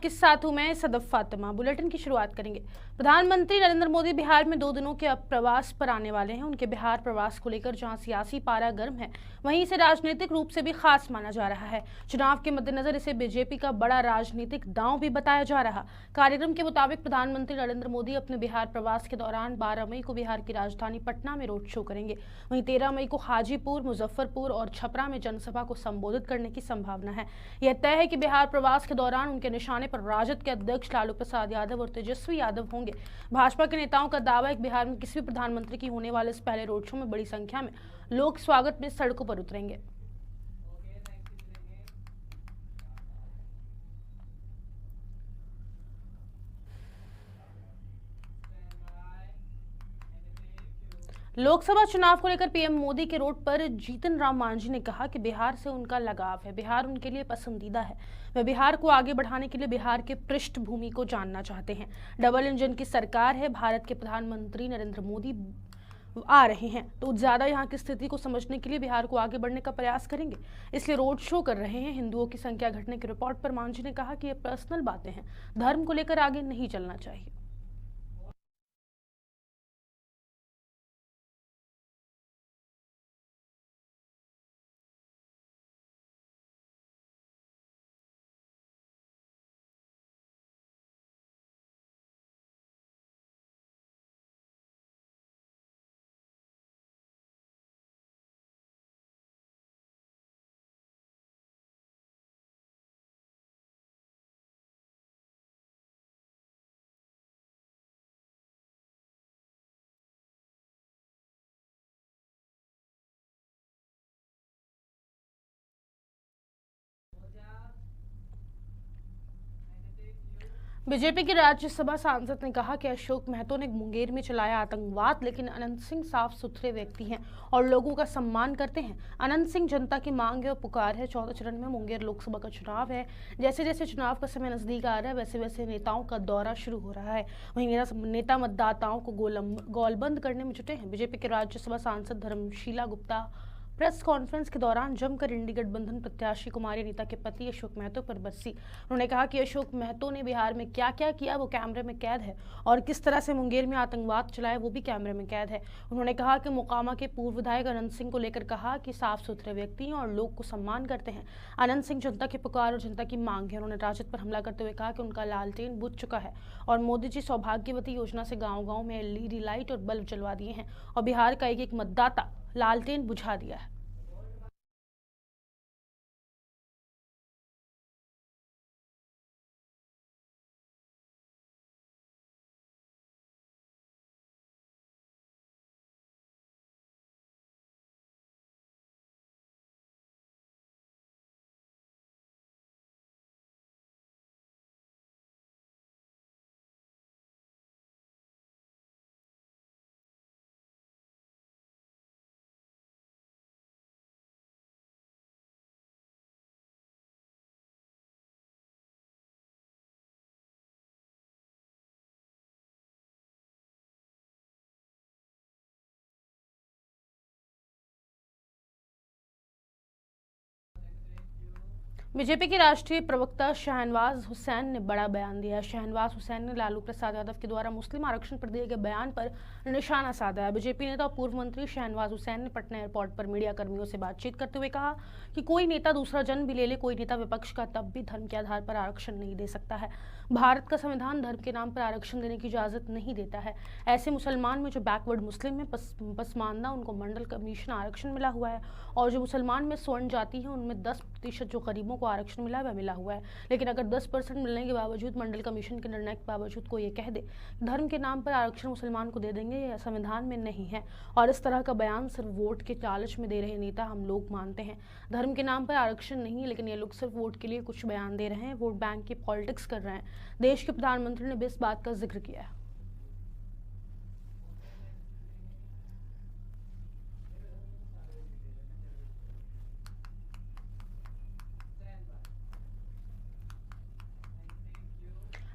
आपके साथ हूं मैं सदफ फातिमा। बुलेटिन की शुरुआत करेंगे। प्रधानमंत्री नरेंद्र मोदी बिहार में 2 दिनों के प्रवास पर आने वाले हैं। उनके बिहार प्रवास को लेकर जहां सियासी पारा गर्म है, वहीं इसे राजनीतिक रूप से भी खास माना जा रहा है। चुनाव के मद्देनजर इसे बीजेपी का बड़ा राजनीतिक दांव भी बताया जा रहा। कार्यक्रम के मुताबिक प्रधानमंत्री नरेंद्र मोदी अपने बिहार प्रवास के दौरान 12 मई को बिहार की राजधानी पटना में रोड शो करेंगे। वहीं 13 मई को हाजीपुर, मुजफ्फरपुर और छपरा में जनसभा को संबोधित करने की संभावना है। यह तय है कि बिहार प्रवास के दौरान उनके निशाने पर राजद के अध्यक्ष लालू प्रसाद यादव और तेजस्वी यादव होंगे। भाजपा के नेताओं का दावा है कि बिहार में किसी भी प्रधानमंत्री की होने वाले इस पहले रोड शो में बड़ी संख्या में लोग स्वागत में सड़कों पर उतरेंगे। लोकसभा चुनाव को लेकर पीएम मोदी के रोड पर जीतन राम मांझी ने कहा कि बिहार से उनका लगाव है, बिहार उनके लिए पसंदीदा है। वे बिहार को आगे बढ़ाने के लिए बिहार के पृष्ठभूमि को जानना चाहते हैं। डबल इंजन की सरकार है, भारत के प्रधानमंत्री नरेंद्र मोदी आ रहे हैं तो ज्यादा यहाँ की स्थिति को समझने के लिए बिहार को आगे बढ़ने का प्रयास करेंगे, इसलिए रोड शो कर रहे हैं। हिंदुओं की संख्या घटने की रिपोर्ट पर मांझी ने कहा कि ये पर्सनल बातें हैं, धर्म को लेकर आगे नहीं चलना चाहिए। बीजेपी के राज्यसभा सांसद ने कहा कि अशोक महतो ने मुंगेर में चलाया आतंकवाद, लेकिन अनंत सिंह साफ सुथरे व्यक्ति हैं और लोगों का सम्मान करते हैं। अनंत सिंह जनता की मांग है और पुकार है। 14 चरण में मुंगेर लोकसभा का चुनाव है। जैसे जैसे चुनाव का समय नजदीक आ रहा है, वैसे वैसे नेताओं का दौरा शुरू हो रहा है। वहीं नेता मतदाताओं को गोलबंद करने में जुटे हैं। बीजेपी के राज्यसभा सांसद धर्मशीला गुप्ता प्रेस कॉन्फ्रेंस के दौरान जमकर इंडी गठबंधन प्रत्याशी कुमारी नीता के पति अशोक महतो पर बरसी। उन्होंने कहा कि अशोक महतो ने बिहार में क्या क्या किया वो कैमरे में कैद है और किस तरह से मुंगेर में आतंकवाद चलाया वो भी कैमरे में कैद है। उन्होंने कहा कि मोकामा के पूर्व विधायक अनंत सिंह को लेकर कहा कि साफ सुथरे व्यक्ति हैं और लोग को सम्मान करते हैं। अनंत सिंह जनता की पुकार और जनता की मांग है। उन्होंने राजद पर हमला करते हुए कहा कि उनका लालटेन बुझ चुका है और मोदी जी सौभाग्यवती योजना से गाँव गाँव में एलईडी लाइट और बल्ब जलवा दिए हैं और बिहार का एक एक मतदाता लालटेन बुझा दिया है। बीजेपी के राष्ट्रीय प्रवक्ता शहनवाज हुसैन ने बड़ा बयान दिया। शहनवाज हुसैन ने लालू प्रसाद यादव के द्वारा मुस्लिम आरक्षण पर दिए गए बयान पर निशाना साधा है। बीजेपी नेता और पूर्व मंत्री शहनवाज हुसैन ने पटना एयरपोर्ट पर मीडिया कर्मियों से बातचीत करते हुए कहा कि कोई नेता दूसरा जन्म भी ले ले, कोई नेता विपक्ष का तब भी धर्म के आधार पर आरक्षण नहीं दे सकता है। भारत का संविधान धर्म के नाम पर आरक्षण देने की इजाजत नहीं देता है। ऐसे मुसलमान में जो बैकवर्ड मुस्लिम है, पसमानदा, उनको मंडल कमीशन आरक्षण मिला हुआ है और जो मुसलमान में स्वर्ण जाति है उनमें 10% जो गरीबों को आरक्षण मिला वह मिला हुआ है। लेकिन अगर 10% मिलने के बावजूद मंडल कमीशन के निर्णय के बावजूद कोई ये कह दे धर्म के नाम पर आरक्षण मुसलमान को दे देंगे, यह संविधान में नहीं है। और इस तरह का बयान सिर्फ वोट के लालच में दे रहे नेता हम लोग मानते हैं। धर्म के नाम पर आरक्षण नहीं है, लेकिन ये लोग सिर्फ वोट के लिए कुछ बयान दे रहे हैं, वोट बैंक की पॉलिटिक्स कर रहे हैं। देश के प्रधानमंत्री ने भी इस बात का जिक्र किया है।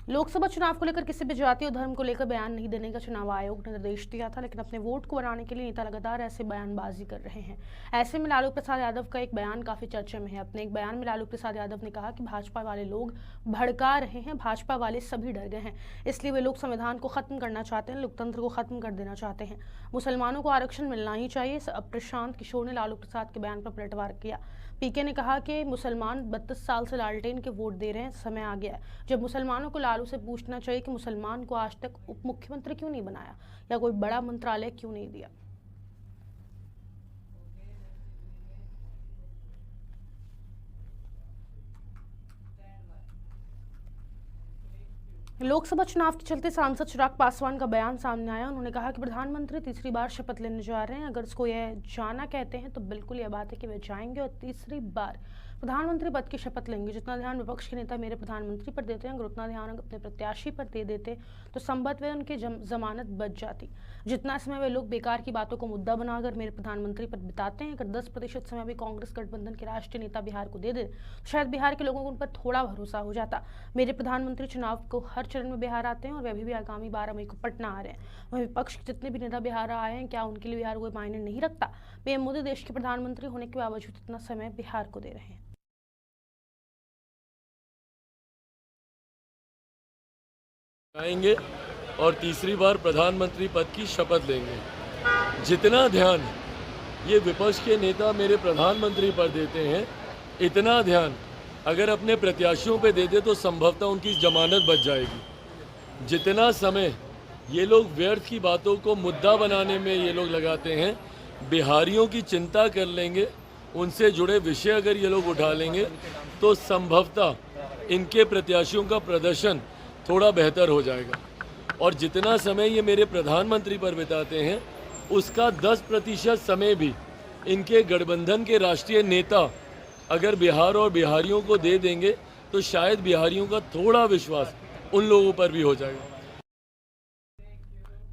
लोकसभा चुनाव को लेकर किसी भी जाति और धर्म को लेकर बयान नहीं देने का चुनाव आयोग ने निर्देश दिया था, लेकिन अपने वोट को बनाने के लिए नेता लगातार ऐसे बयानबाजी कर रहे हैं। ऐसे में लालू प्रसाद यादव का एक बयान काफी चर्चे में है। अपने एक बयान में लालू प्रसाद यादव ने कहा कि भाजपा वाले लोग भड़का रहे हैं, भाजपा वाले सभी डर गए हैं, इसलिए वे लोग संविधान को खत्म करना चाहते हैं, लोकतंत्र को खत्म कर देना चाहते हैं। मुसलमानों को आरक्षण मिलना ही चाहिए। अब प्रशांत किशोर ने लालू प्रसाद के बयान पर पलटवार किया। पीके ने कहा कि मुसलमान 32 साल से लालटेन के वोट दे रहे हैं, समय आ गया है जब मुसलमानों को लालू से पूछना चाहिए कि मुसलमान को आज तक उप मुख्यमंत्री क्यों नहीं बनाया या कोई बड़ा मंत्रालय क्यों नहीं दिया। लोकसभा चुनाव के चलते सांसद चिराग पासवान का बयान सामने आया। उन्होंने कहा कि प्रधानमंत्री तीसरी बार शपथ लेने जा रहे हैं। अगर इसको यह जाना कहते हैं तो बिल्कुल यह बात है कि वे जाएंगे और तीसरी बार प्रधानमंत्री पद की शपथ लेंगे। जितना ध्यान विपक्ष के नेता मेरे प्रधानमंत्री पर देते हैं, अगर उतना ध्यान अपने प्रत्याशी पर दे देते तो संभवतः उनकी जमानत बच जाती। जितना समय वे लोग बेकार की बातों को मुद्दा बनाकर मेरे प्रधानमंत्री पर बिताते हैं, अगर 10% समय भी कांग्रेस गठबंधन के राष्ट्रीय नेता बिहार को दे दे तो शायद बिहार के लोगों को उन पर थोड़ा भरोसा हो जाता। मेरे प्रधानमंत्री चुनाव को हर चरण में बिहार आते हैं और वे अभी भी आगामी 12 मई को पटना आ रहे हैं। वहीं विपक्ष के जितने भी नेता बिहार आए हैं, क्या उनके लिए बिहार कोई मायने नहीं रखता? पीएम मोदी देश के प्रधानमंत्री होने के बावजूद इतना समय बिहार को दे रहे हैं। आएंगे और तीसरी बार प्रधानमंत्री पद की शपथ लेंगे। जितना ध्यान ये विपक्ष के नेता मेरे प्रधानमंत्री पर देते हैं, इतना ध्यान अगर अपने प्रत्याशियों पे दे दे तो संभवतः उनकी जमानत बच जाएगी। जितना समय ये लोग व्यर्थ की बातों को मुद्दा बनाने में ये लोग लगाते हैं, बिहारियों की चिंता कर लेंगे, उनसे जुड़े विषय अगर ये लोग उठा लेंगे तो संभवतः इनके प्रत्याशियों का प्रदर्शन थोड़ा बेहतर हो जाएगा। और जितना समय ये मेरे प्रधानमंत्री पर बिताते हैं, उसका 10% समय भी इनके गठबंधन के राष्ट्रीय नेता अगर बिहार और बिहारियों को दे देंगे तो शायद बिहारियों का थोड़ा विश्वास उन लोगों पर भी हो जाएगा।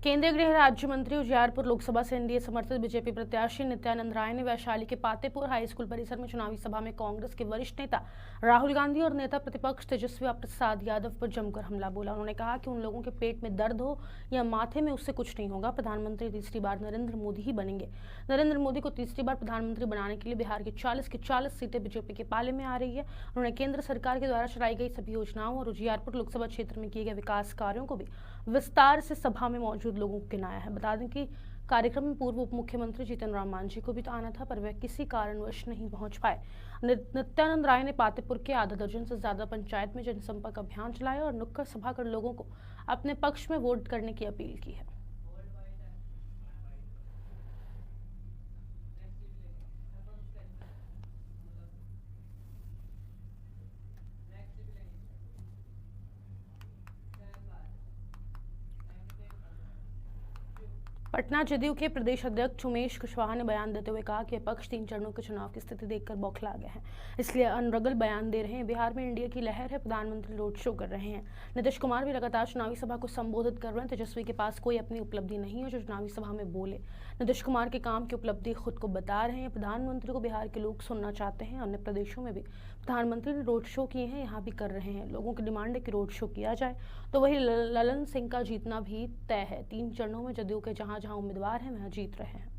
केंद्रीय गृह राज्य मंत्री उजियारपुर लोकसभा से एनडीए समर्थित बीजेपी प्रत्याशी नित्यानंद राय ने वैशाली के पातेपुर हाई स्कूल परिसर में चुनावी सभा में कांग्रेस के वरिष्ठ नेता राहुल गांधी और नेता प्रतिपक्ष तेजस्वी प्रसाद यादव पर जमकर हमला बोला। उन्होंने कहा कि उन लोगों के पेट में दर्द हो या माथे में, उससे कुछ नहीं होगा। प्रधानमंत्री तीसरी बार नरेंद्र मोदी ही बनेंगे। नरेंद्र मोदी को तीसरी बार प्रधानमंत्री बनाने के लिए बिहार की 40 सीटें बीजेपी के पाले में आ रही है। उन्होंने केंद्र सरकार के द्वारा चलाई गई सभी योजनाओं और उजियारपुर लोकसभा क्षेत्र में किए गए विकास कार्यों को भी विस्तार से सभा में मौजूद लोगों को गिनाया है। बता दें कि कार्यक्रम में पूर्व उप मुख्यमंत्री जीतन राम मांझी को भी तो आना था, पर वह किसी कारणवश नहीं पहुंच पाए। नित्यानंद राय ने पातेपुर के आधा दर्जन से ज्यादा पंचायत में जनसंपर्क अभियान चलाया और नुक्कड़ सभा कर लोगों को अपने पक्ष में वोट करने की अपील की है। पटना जदयू के प्रदेश अध्यक्ष उमेश कुशवाहा ने बयान देते हुए कहा कि विपक्ष 3 चरणों के चुनाव की स्थिति देखकर बौखला गए हैं, इसलिए अनर्गल बयान दे रहे हैं। बिहार में इंडिया की लहर है, प्रधानमंत्री रोड शो कर रहे हैं। नीतीश कुमार भी लगातार चुनावी सभा को संबोधित कर रहे हैं। तेजस्वी के पास कोई अपनी उपलब्धि नहीं है जो चुनावी सभा में बोले। नीतीश कुमार के काम की उपलब्धि खुद को बता रहे हैं। प्रधानमंत्री को बिहार के लोग सुनना चाहते हैं। अन्य प्रदेशों में भी प्रधानमंत्री ने रोड शो किए हैं, यहाँ भी कर रहे हैं। लोगों की डिमांड है कि रोड शो किया जाए, तो वही ललन सिंह का जीतना भी तय है। 3 चरणों में जदयू के जहां जहां उम्मीदवार हैं वहां जीत रहे हैं।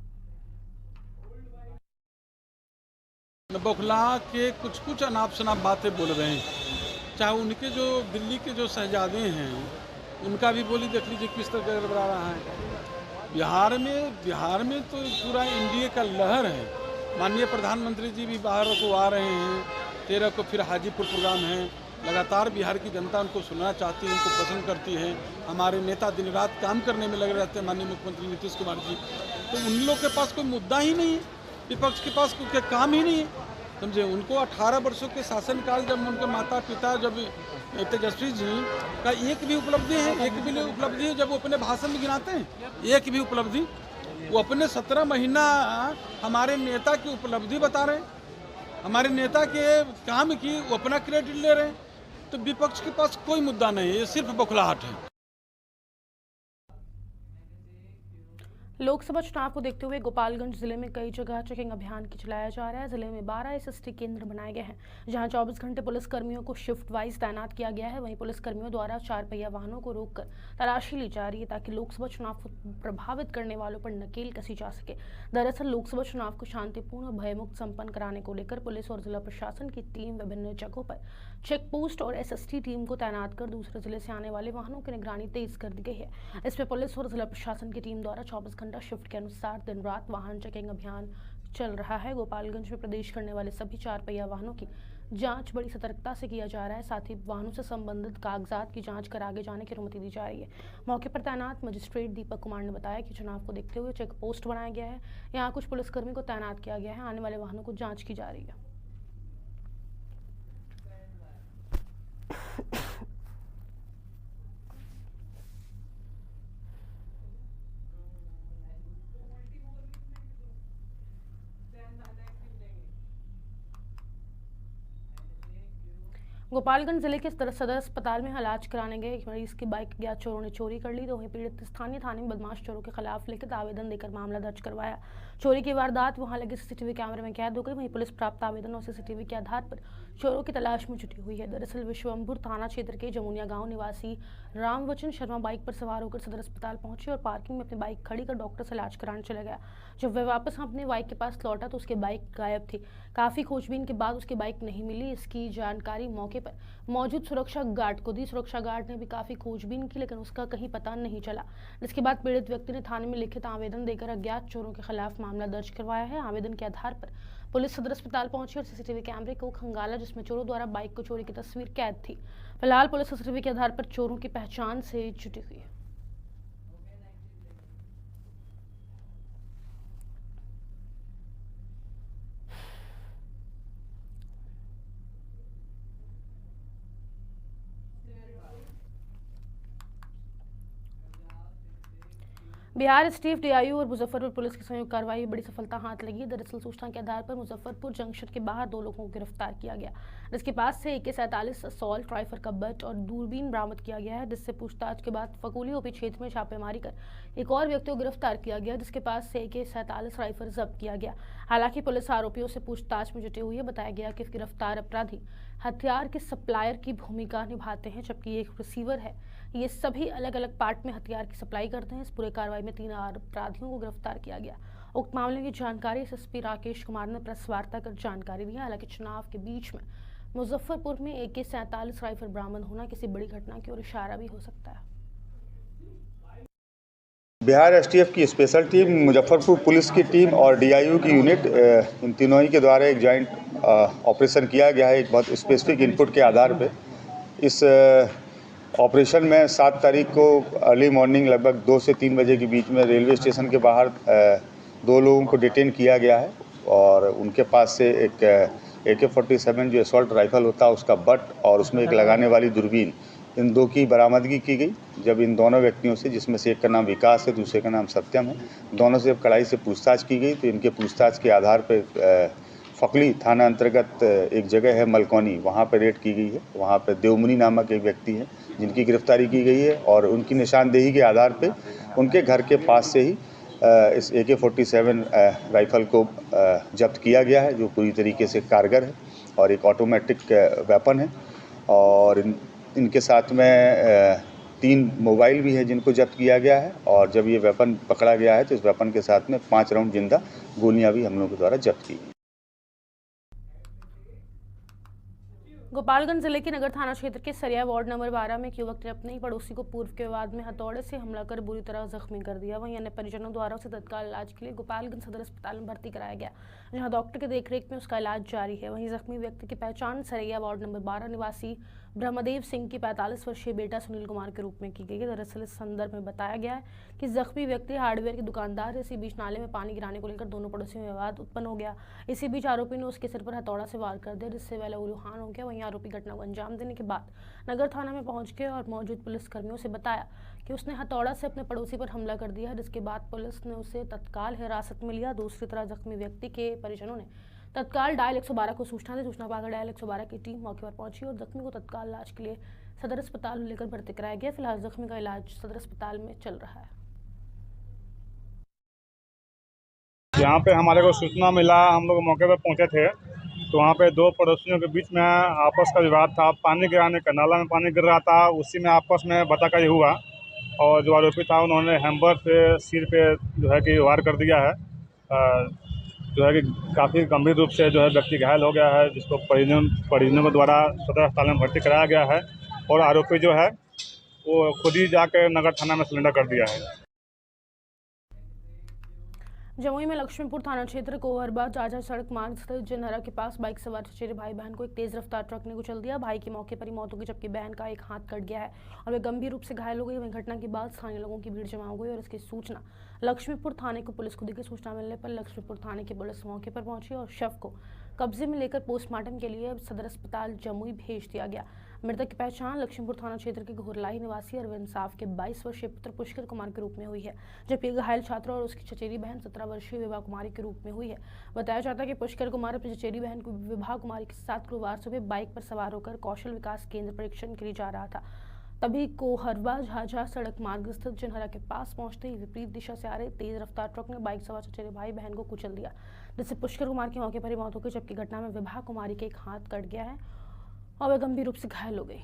बौखला के कुछ अनाप शनाप बातें बोल रहे हैं, चाहे उनके जो दिल्ली के जो शहजादे हैं उनका भी बोली देख लीजिए किस तरह गड़बड़ा रहा है। बिहार में तो पूरा इंडिया का लहर है। माननीय प्रधानमंत्री जी भी बाहर को आ रहे हैं। 13 को फिर हाजीपुर प्रोग्राम है। लगातार बिहार की जनता उनको सुनना चाहती है, उनको पसंद करती है। हमारे नेता दिन रात काम करने में लगे रहते हैं, माननीय मुख्यमंत्री नीतीश कुमार जी। तो उन लोग के पास कोई मुद्दा ही नहीं है, विपक्ष के पास कोई काम ही नहीं है, समझे। उनको 18 वर्षों के शासनकाल जब उनके माता पिता जब तेजस्वी जी का एक भी उपलब्धि है, एक भी उपलब्धि है जब वो अपने भाषण में गिनाते हैं, एक भी उपलब्धि वो अपने 17 महीना हमारे नेता की उपलब्धि बता रहे हैं, हमारे नेता के काम की वो अपना क्रेडिट ले रहे हैं। तो विपक्ष के पास कोई मुद्दा नहीं है, ये सिर्फ बौखलाहट है। लोकसभा चुनाव को देखते हुए गोपालगंज जिले में कई जगह चेकिंग अभियान की चलाया जा रहा है। जिले में 12 एसएसटी केंद्र बनाए गए हैं, जहां 24 घंटे पुलिस कर्मियों को शिफ्ट वाइज तैनात किया गया है। वहीं पुलिस कर्मियों द्वारा 4 पहिया वाहनों को रोककर तलाशी ली जा रही है, ताकि लोकसभा चुनाव को प्रभावित करने वालों पर नकेल कसी जा सके। दरअसल लोकसभा चुनाव को शांतिपूर्ण और भयमुक्त संपन्न कराने को लेकर पुलिस और जिला प्रशासन की टीम विभिन्न जगहों पर चेक पोस्ट और एसएसटी टीम को तैनात कर दूसरे जिले से आने वाले वाहनों की निगरानी तेज कर दी गई है। इसमें पुलिस और जिला प्रशासन की टीम द्वारा 24 घंटा शिफ्ट के अनुसार दिन रात वाहन चेकिंग अभियान चल रहा है। गोपालगंज में प्रवेश करने वाले सभी 4 पहिया वाहनों की जांच बड़ी सतर्कता से किया जा रहा है। साथ ही वाहनों से संबंधित कागजात की जांच कर आगे जाने की अनुमति दी जा रही है। मौके पर तैनात मजिस्ट्रेट दीपक कुमार ने बताया कि चुनाव को देखते हुए चेक पोस्ट बनाया गया है। यहाँ कुछ पुलिसकर्मी को तैनात किया गया है। आने वाले वाहनों को जाँच की जा रही है। गोपालगंज जिले के सदर अस्पताल में इलाज कराने गए एक मरीज की बाइक अज्ञात चोरों ने चोरी कर ली। तो वहीं पीड़ित स्थानीय थाने में बदमाश चोरों के खिलाफ लिखित आवेदन देकर मामला दर्ज करवाया। चोरी की वारदात वहां लगे सीसीटीवी कैमरे में कैद हो गई। वहीं पुलिस प्राप्त आवेदन और सीसीटीवी के आधार पर चोरों की तलाश में जुटी हुई है। दरअसल विश्वम्भर थाना क्षेत्र के जमुनिया गांव निवासी रामवचन शर्मा बाइक पर सवार होकर सदर अस्पताल पहुंचे और पार्किंग में अपनी बाइक खड़ी कर डॉक्टर से इलाज कराने चला गया। जब वह वापस अपने बाइक के पास लौटा तो उसकी बाइक गायब थी। काफी खोजबीन के बाद उसकी बाइक नहीं मिली। इसकी जानकारी मौके पर मौजूद सुरक्षा गार्ड को दी। सुरक्षा गार्ड ने भी काफी खोजबीन की, लेकिन उसका कहीं पता नहीं चला। जिसके बाद पीड़ित व्यक्ति ने थाने में लिखित आवेदन देकर अज्ञात चोरों के खिलाफ मामला दर्ज करवाया है। आवेदन के आधार पर पुलिस सदर अस्पताल पहुंची और सीसीटीवी कैमरे को खंगाला, जिसमें चोरों द्वारा बाइक को चोरी की तस्वीर कैद थी। फिलहाल पुलिस सीसीटीवी के आधार पर चोरों की पहचान से जुटी हुई है। बिहार एसटीएफ, डीआईयू और मुजफ्फरपुर पुलिस की संयुक्त कार्रवाई बड़ी सफलता हाथ लगी। दरअसल सूचना के आधार पर मुजफ्फरपुर जंक्शन के बाहर 2 लोगों को गिरफ्तार किया गया, जिसके पास से AK-47 असॉल्ट राइफल का बट और दूरबीन बरामद किया गया है। जिससे पूछताछ के बाद फकोली ओपी क्षेत्र में छापेमारी कर एक और व्यक्ति को गिरफ्तार किया गया, जिसके पास से AK-47 राइफल जब्त किया गया। हालांकि पुलिस आरोपियों से पूछताछ में जुटी हुई है। बताया गया कि गिरफ्तार अपराधी हथियार के सप्लायर की भूमिका निभाते हैं, जबकि एक रिसीवर है। ये सभी अलग अलग पार्ट में हथियार की सप्लाई करते हैं। इस पूरे कार्रवाई में 3 अपराधियों को गिरफ्तार किया गया। उक्त मामले की जानकारी एसएसपी राकेश कुमार ने प्रेस वार्ता कर जानकारी दी। हालांकि चुनाव के बीच में मुजफ्फरपुर में AK-47 राइफल बरामद होना किसी बड़ी घटना की ओर इशारा भी हो सकता है। बिहार एसटीएफ की स्पेशल टीम, मुजफ्फरपुर पुलिस की टीम और डीआईयू की यूनिट, इन तीनों ही के द्वारा एक जॉइंट ऑपरेशन किया गया है। एक बहुत स्पेसिफिक इनपुट के आधार पे इस ऑपरेशन में 7 तारीख को अर्ली मॉर्निंग लगभग 2 से 3 बजे के बीच में रेलवे स्टेशन के बाहर 2 लोगों को डिटेन किया गया है और उनके पास से एक AK-47 जो असॉल्ट राइफल होता है उसका बट और उसमें एक लगाने वाली दूरबीन, इन 2 की बरामदगी की गई। जब इन दोनों व्यक्तियों से, जिसमें से एक का नाम विकास है, दूसरे का नाम सत्यम है, दोनों से जब कड़ाई से पूछताछ की गई तो इनके पूछताछ के आधार पर फकली थाना अंतर्गत एक जगह है मलकौनी, वहाँ पर रेड की गई है। वहाँ पर देवमुनि नामक एक व्यक्ति है जिनकी गिरफ्तारी की गई है और उनकी निशानदेही के आधार पे उनके घर के पास से ही इस AK-47 राइफल को जब्त किया गया है, जो पूरी तरीके से कारगर है और एक ऑटोमेटिक वेपन है। और इनके साथ में 3 मोबाइल भी है जिनको जब्त किया गया है। और जब ये वेपन पकड़ा गया है तो इस वेपन के साथ में 5 राउंड जिंदा गोलियां भी हम लोगों के द्वारा जब्त की गई। गोपालगंज जिले के नगर थाना क्षेत्र के सरिया वार्ड नंबर 12 में एक युवक ने अपने ही पड़ोसी को पूर्व के विवाद में हथौड़े से हमला कर बुरी तरह जख्मी कर दिया। वहीं अन्य परिजनों द्वारा उसे तत्काल इलाज के लिए गोपालगंज सदर अस्पताल में भर्ती कराया गया, जहां डॉक्टर के देखरेख में उसका इलाज जारी है। वहीं जख्मी व्यक्ति की पहचान सरिया वार्ड नंबर 12 निवासी ब्रह्मदेव सिंह की 45 वर्षीय बेटा सुनील कुमार के रूप में की गई है। दरअसल इस संदर्भ में बताया गया है कि जख्मी व्यक्ति हार्डवेयर के दुकानदार है। इसी बीच नाले में पानी गिराने को लेकर दोनों पड़ोसियों में विवाद उत्पन्न हो गया। इसी बीच आरोपी ने उसके सिर पर हथौड़ा से वार कर दिया, जिससे वह लहूलुहान हो गया। वहीं आरोपी घटना को अंजाम देने के बाद नगर थाना में पहुंच गए और मौजूद पुलिसकर्मियों से बताया कि उसने हथौड़ा से अपने पड़ोसी पर हमला कर दिया, जिसके बाद पुलिस ने उसे तत्काल हिरासत में लिया। दूसरी तरफ जख्मी व्यक्ति के परिजनों ने तत्काल डायल 112 को सूचना दी। सूचना पाकर डायल 112 की टीम मौके पर पहुंची और जख्मी को तत्काल इलाज के लिए सदर अस्पताल लेकर भर्ती कराया गया। फिलहाल जख्मी का इलाज सदर अस्पताल में चल रहा है। यहाँ पे हमारे को सूचना मिला, हम लोग मौके पर पहुँचे थे तो वहाँ पे दो पड़ोसियों के बीच में आपस का विवाद था। पानी गिराने का, नाला में पानी गिर रहा था, उसी में आपस में बताकाई हुआ और जो आरोपी था उन्होंने हैमर से सिर पे जो है कि वार कर दिया है। जो है कि काफ़ी गंभीर रूप से जो है व्यक्ति घायल हो गया है, जिसको परिजनों के द्वारा सदर अस्पताल में भर्ती कराया गया है और आरोपी जो है वो खुद ही जाकर नगर थाना में सरेंडर कर दिया है। जमुई में लक्ष्मीपुर थाना क्षेत्र कोहरबा जाजा सड़क मार्ग स्थित जनहरा के पास बाइक सवार चचेरे भाई बहन को एक तेज रफ्तार ट्रक ने कुचल दिया। भाई की मौके पर ही मौत हो गई, जबकि बहन का एक हाथ कट गया है और वे गंभीर रूप से घायल हो गई। वहीं घटना के बाद स्थानीय लोगों की भीड़ जमा हो गई और इसकी सूचना लक्ष्मीपुर थाने को पुलिस को दी गई। सूचना मिलने पर लक्ष्मीपुर थाने की पुलिस मौके पर पहुंची और शव को कब्जे में लेकर पोस्टमार्टम के लिए सदर अस्पताल जमुई भेज दिया गया। मृतक की पहचान लक्ष्मीपुर थाना क्षेत्र के घोरलाई निवासी अरविंद इंसाफ के 22 वर्षीय पुत्र पुष्कर कुमार के रूप में हुई है, जबकि घायल छात्र और उसकी चचेरी बहन 17 वर्षीय विभा कुमारी के रूप में हुई है। बताया जाता है कि पुष्कर कुमार अपनी चचेरी बहन को विभा कुमारी के साथ गुरुवार सुबह बाइक पर सवार होकर कौशल विकास केंद्र परीक्षण के लिए जा रहा था। तभी कोहरबा झाझा सड़क मार्ग स्थित जनहरा के पास पहुंचते ही विपरीत दिशा से आ रहे तेज रफ्तार ट्रक ने बाइक सवार चचेरे भाई बहन को कुचल दिया, जिससे पुष्कर कुमार की मौके पर ही मौत हो गई, जबकि घटना में विभा कुमारी के एक हाथ कट गया है और वह गंभीर रूप से घायल हो गई।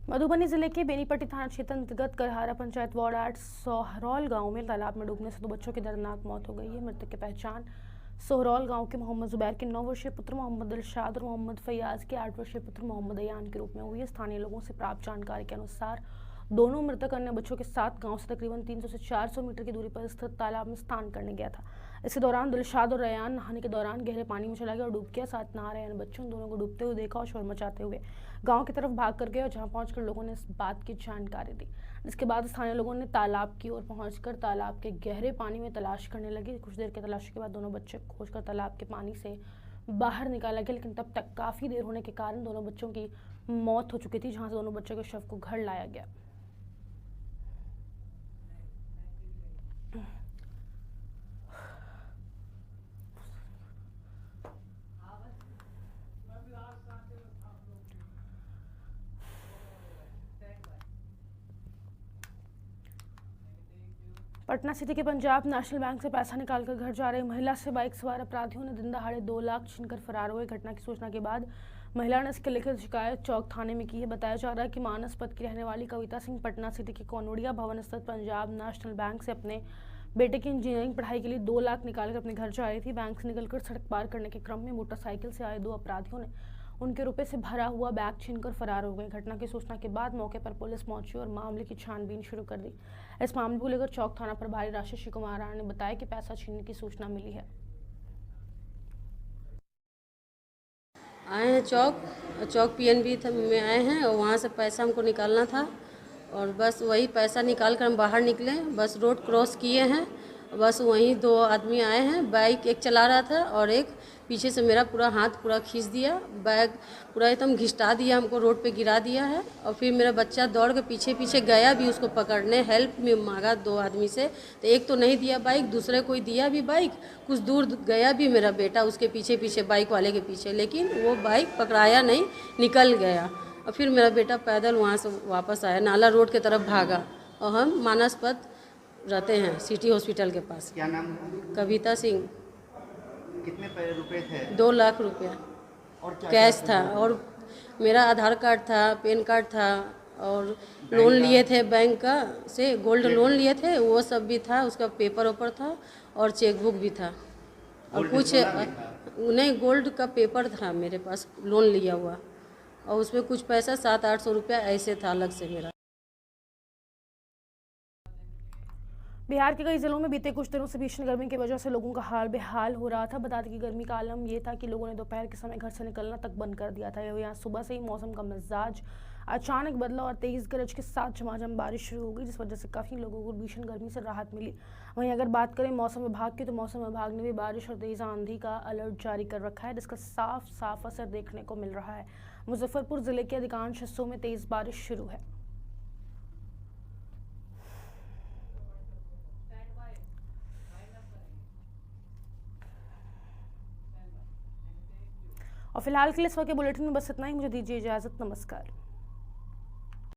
मधुबनी जिले के बेनीपट्टी थाना क्षेत्र अंतर्गत करहारा पंचायत वार्ड 8 सोहरौल गांव में तालाब में डूबने से 2 बच्चों की दर्दनाक मौत हो गई है। मृतक की पहचान सोहरौल गांव के मोहम्मद जुबैर के 9 वर्षीय पुत्र मोहम्मद दिलशाद और मोहम्मद फैयाज के 8 वर्षीय पुत्र मोहम्मद अयान के रूप में हुई है। स्थानीय लोगों से प्राप्त जानकारी के अनुसार दोनों मृतक अन्य बच्चों के साथ गांव से तकरीबन 300 से 400 मीटर की दूरी पर स्थित तालाब में स्नान करने गया था। इसी दौरान दिलशाद और अयान नहाने के दौरान गहरे पानी में चला गया और डूब गया। साथ नहा रहे अन्य बच्चों दोनों को डूबते हुए देखा और शोर मचाते हुए गांव की तरफ भाग कर गए और जहां पहुंचकर लोगों ने इस बात की जानकारी दी, जिसके बाद स्थानीय लोगों ने तालाब की ओर पहुंचकर तालाब के गहरे पानी में तलाश करने लगे। कुछ देर की तलाशी के बाद दोनों बच्चे खोजकर तालाब के पानी से बाहर निकाला गया, लेकिन तब तक काफी देर होने के कारण दोनों बच्चों की मौत हो चुकी थी, जहां से दोनों बच्चों के शव को घर लाया गया। पटना सिटी के पंजाब नेशनल बैंक से पैसा निकालकर घर जा रही महिला से बाइक सवार अपराधियों ने दिन दहाड़े 2 लाख छीनकर फरार हुए। घटना की सूचना के बाद महिला ने इसके लिखित शिकायत चौक थाने में की है। बताया जा रहा है कि मानस पद की रहने वाली कविता सिंह पटना सिटी के कोनोडिया भवन स्थित पंजाब नेशनल बैंक से अपने बेटे की इंजीनियरिंग पढ़ाई के लिए 2 लाख निकालकर अपने घर जा रही थी। बैंक से निकलकर सड़क पार करने के क्रम में मोटरसाइकिल से आए 2 अपराधियों ने उनके रुपए से भरा हुआ बैग छीनकर फरार हो गए। घटना की सूचना के बाद मौके पर पुलिस पहुंची और मामले की छानबीन शुरू कर दी। इस मामले को लेकर चौक थाना प्रभारी राशि कुमार राणा ने बताया कि पैसा छीनने की सूचना मिली है। आए हैं चौक पीएनबी में आए हैं और वहाँ से पैसा हमको निकालना था और बस वही पैसा निकाल कर हम बाहर निकले। बस रोड क्रॉस किए हैं, बस वहीं 2 आदमी आए हैं। बाइक एक चला रहा था और एक पीछे से मेरा पूरा हाथ पूरा खींच दिया, बैग पूरा एकदम घिसटा दिया, हमको रोड पे गिरा दिया है। और फिर मेरा बच्चा दौड़ के पीछे पीछे गया भी उसको पकड़ने, हेल्प में मांगा 2 आदमी से, तो एक तो नहीं दिया बाइक, दूसरे कोई दिया भी बाइक। कुछ दूर गया भी मेरा बेटा उसके पीछे पीछे बाइक वाले के पीछे, लेकिन वो बाइक पकड़ाया नहीं, निकल गया। और फिर मेरा बेटा पैदल वहाँ से वापस आया, नाला रोड की तरफ भागा। और हम मानस पथ रहते हैं सिटी हॉस्पिटल के पास। क्या नाम? कविता सिंह। कितने रुपए थे? 2 लाख रुपया और कैश था और मेरा आधार कार्ड था, पैन कार्ड था और लोन लिए थे बैंक का से, गोल्ड लोन लिए थे, वो सब भी था, उसका पेपर ओपर था और चेकबुक भी था। और कुछ नहीं, गोल्ड का पेपर था मेरे पास, लोन लिया हुआ, और उसमें कुछ पैसा 700-800 रुपया ऐसे था अलग से मेरा। बिहार के कई जिलों में बीते कुछ दिनों से भीषण गर्मी की वजह से लोगों का हाल बेहाल हो रहा था। बता दें कि गर्मी का आलम ये था कि लोगों ने दोपहर के समय घर से निकलना तक बंद कर दिया था। यहाँ सुबह से ही मौसम का मिजाज अचानक बदला और तेज गरज के साथ झमाझम बारिश शुरू हो गई, जिस वजह से काफ़ी लोगों को भीषण गर्मी से राहत मिली। वहीं अगर बात करें मौसम विभाग की, तो मौसम विभाग ने भी बारिश और तेज आंधी का अलर्ट जारी कर रखा है, जिसका साफ साफ असर देखने को मिल रहा है। मुजफ्फरपुर जिले के अधिकांश हिस्सों में तेज बारिश शुरू है। और फिलहाल के लिए इस वक्त के बुलेटिन में बस इतना ही। मुझे दीजिए इजाज़त। नमस्कार।